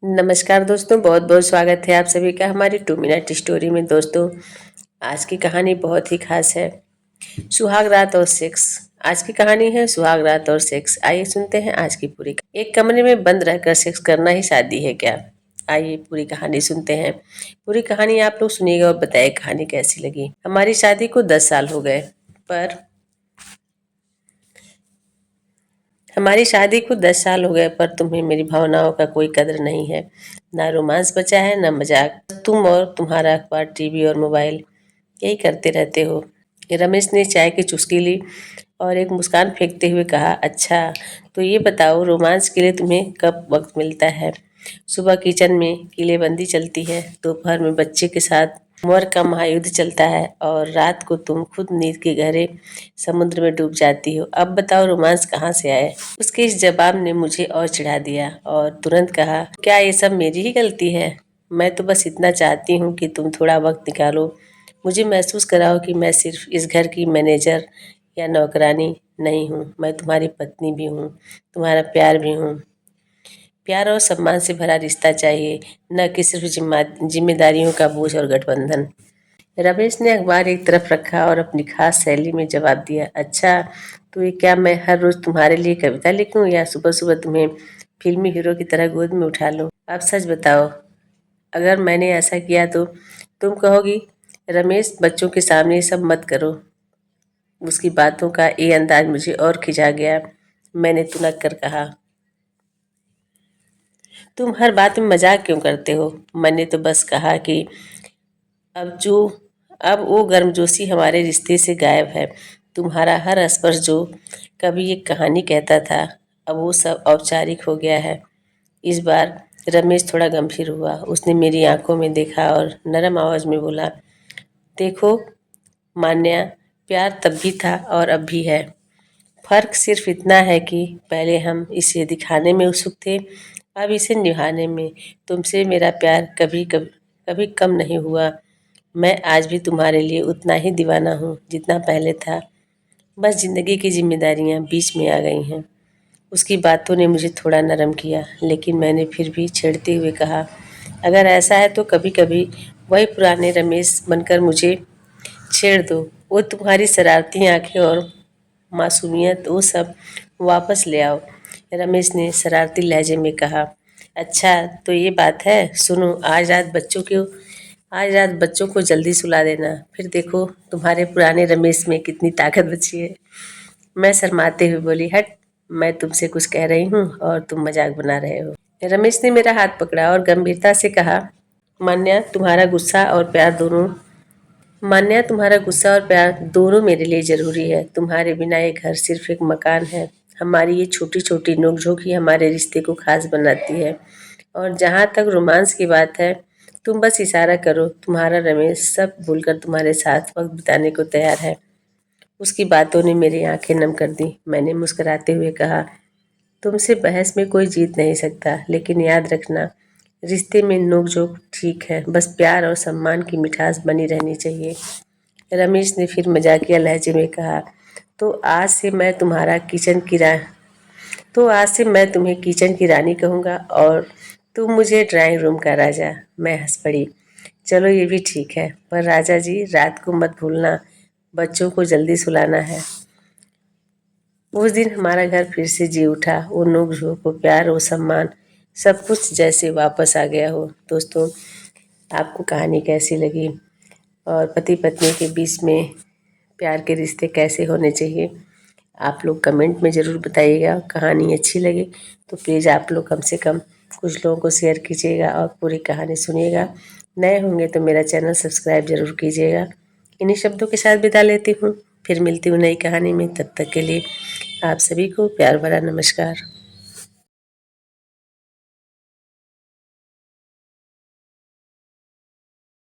नमस्कार दोस्तों, बहुत बहुत स्वागत है आप सभी का हमारी 2 मिनट स्टोरी में। दोस्तों, आज की कहानी बहुत ही खास है। सुहाग रात और सेक्स। आज की कहानी है सुहाग रात और सेक्स। आइए सुनते हैं आज की पूरी। एक कमरे में बंद रहकर सेक्स करना ही शादी है क्या? आइए पूरी कहानी सुनते हैं। पूरी कहानी आप लोग सुनिएगा और बताइए कहानी कैसी लगी। हमारी शादी को 10 साल हो गए, पर तुम्हें मेरी भावनाओं का कोई कदर नहीं है। ना रोमांस बचा है, ना मजाक। तुम और तुम्हारा अखबार, टीवी और मोबाइल यही करते रहते हो। रमेश ने चाय की चुस्की ली और एक मुस्कान फेंकते हुए कहा, अच्छा तो ये बताओ, रोमांस के लिए तुम्हें कब वक्त मिलता है? सुबह किचन में किलेबंदी चलती है, दोपहर में बच्चे के साथ उम्र का महायुद्ध चलता है और रात को तुम खुद नींद के गहरे समुद्र में डूब जाती हो। अब बताओ रोमांस कहाँ से आए? उसके इस जवाब ने मुझे और चिढ़ा दिया और तुरंत कहा, क्या ये सब मेरी ही गलती है? मैं तो बस इतना चाहती हूँ कि तुम थोड़ा वक्त निकालो, मुझे महसूस कराओ कि मैं सिर्फ इस घर की मैनेजर या नौकरानी नहीं हूँ। मैं तुम्हारी पत्नी भी हूँ, तुम्हारा प्यार भी हूँ। प्यार और सम्मान से भरा रिश्ता चाहिए, न कि सिर्फ जिम्मेदारियों का बोझ और गठबंधन। रमेश ने अखबार एक तरफ रखा और अपनी खास शैली में जवाब दिया, अच्छा तो ये क्या मैं हर रोज तुम्हारे लिए कविता लिखूं या सुबह सुबह तुम्हें फिल्मी हीरो की तरह गोद में उठा लूं? अब सच बताओ, अगर मैंने ऐसा किया तो तुम कहोगी, रमेश बच्चों के सामने ये सब मत करो। उसकी बातों का ये अंदाज मुझे और खिंचा गया। मैंने तुनक कर कहा, तुम हर बात में मजाक क्यों करते हो? मैंने तो बस कहा कि अब जो अब वो गर्मजोशी हमारे रिश्ते से गायब है। तुम्हारा हर स्पर्श जो कभी एक कहानी कहता था, अब वो सब औपचारिक हो गया है। इस बार रमेश थोड़ा गंभीर हुआ। उसने मेरी आंखों में देखा और नरम आवाज में बोला, देखो मान्या, प्यार तब भी था और अब भी है। फर्क सिर्फ इतना है कि पहले हम इसे दिखाने में उत्सुक थे, अब इसे निभाने में। तुमसे मेरा प्यार कभी कभी कभी कम नहीं हुआ। मैं आज भी तुम्हारे लिए उतना ही दीवाना हूँ जितना पहले था। बस जिंदगी की जिम्मेदारियाँ बीच में आ गई हैं। उसकी बातों ने मुझे थोड़ा नरम किया, लेकिन मैंने फिर भी छेड़ते हुए कहा, अगर ऐसा है तो कभी कभी वही पुराने रमेश बनकर मुझे छेड़ दो। वो तुम्हारी शरारती आंखें और मासूमियत, वो सब वापस ले आओ। रमेश ने शरारती लहजे में कहा, अच्छा तो ये बात है, सुनो, आज रात बच्चों को जल्दी सुला देना, फिर देखो तुम्हारे पुराने रमेश में कितनी ताकत बची है। मैं शर्माते हुए बोली, हट, मैं तुमसे कुछ कह रही हूँ और तुम मजाक बना रहे हो। रमेश ने मेरा हाथ पकड़ा और गंभीरता से कहा, मान्या तुम्हारा गुस्सा और प्यार दोनों मान्या तुम्हारा गुस्सा और प्यार दोनों मेरे लिए जरूरी है। तुम्हारे बिना ये घर सिर्फ एक मकान है। हमारी ये छोटी छोटी नोकझोंक ही हमारे रिश्ते को खास बनाती है। और जहाँ तक रोमांस की बात है, तुम बस इशारा करो, तुम्हारा रमेश सब भूलकर तुम्हारे साथ वक्त बिताने को तैयार है। उसकी बातों ने मेरी आंखें नम कर दी। मैंने मुस्कुराते हुए कहा, तुमसे बहस में कोई जीत नहीं सकता, लेकिन याद रखना, रिश्ते में नोकझोंक ठीक है, बस प्यार और सम्मान की मिठास बनी रहनी चाहिए। रमेश ने फिर मजाकिया लहजे में कहा, तो आज से मैं तुम्हारा किचन की रा तो आज से मैं तुम्हें किचन की रानी कहूँगा और तुम मुझे ड्राइंग रूम का राजा। मैं हंस पड़ी। चलो ये भी ठीक है, पर राजा जी रात को मत भूलना, बच्चों को जल्दी सुलाना है। उस दिन हमारा घर फिर से जी उठा। वो नोक-झोंक, वो प्यार, वो सम्मान, सब कुछ जैसे वापस आ गया हो। दोस्तों, आपको कहानी कैसी लगी और पति पत्नी के बीच में प्यार के रिश्ते कैसे होने चाहिए, आप लोग कमेंट में ज़रूर बताइएगा। कहानी अच्छी लगे तो प्लीज़ आप लोग कम से कम कुछ लोगों को शेयर कीजिएगा और पूरी कहानी सुनिएगा। नए होंगे तो मेरा चैनल सब्सक्राइब ज़रूर कीजिएगा। इन्हीं शब्दों के साथ विदा लेती हूँ, फिर मिलती हूँ नई कहानी में। तब तक के लिए आप सभी को प्यार भरा नमस्कार।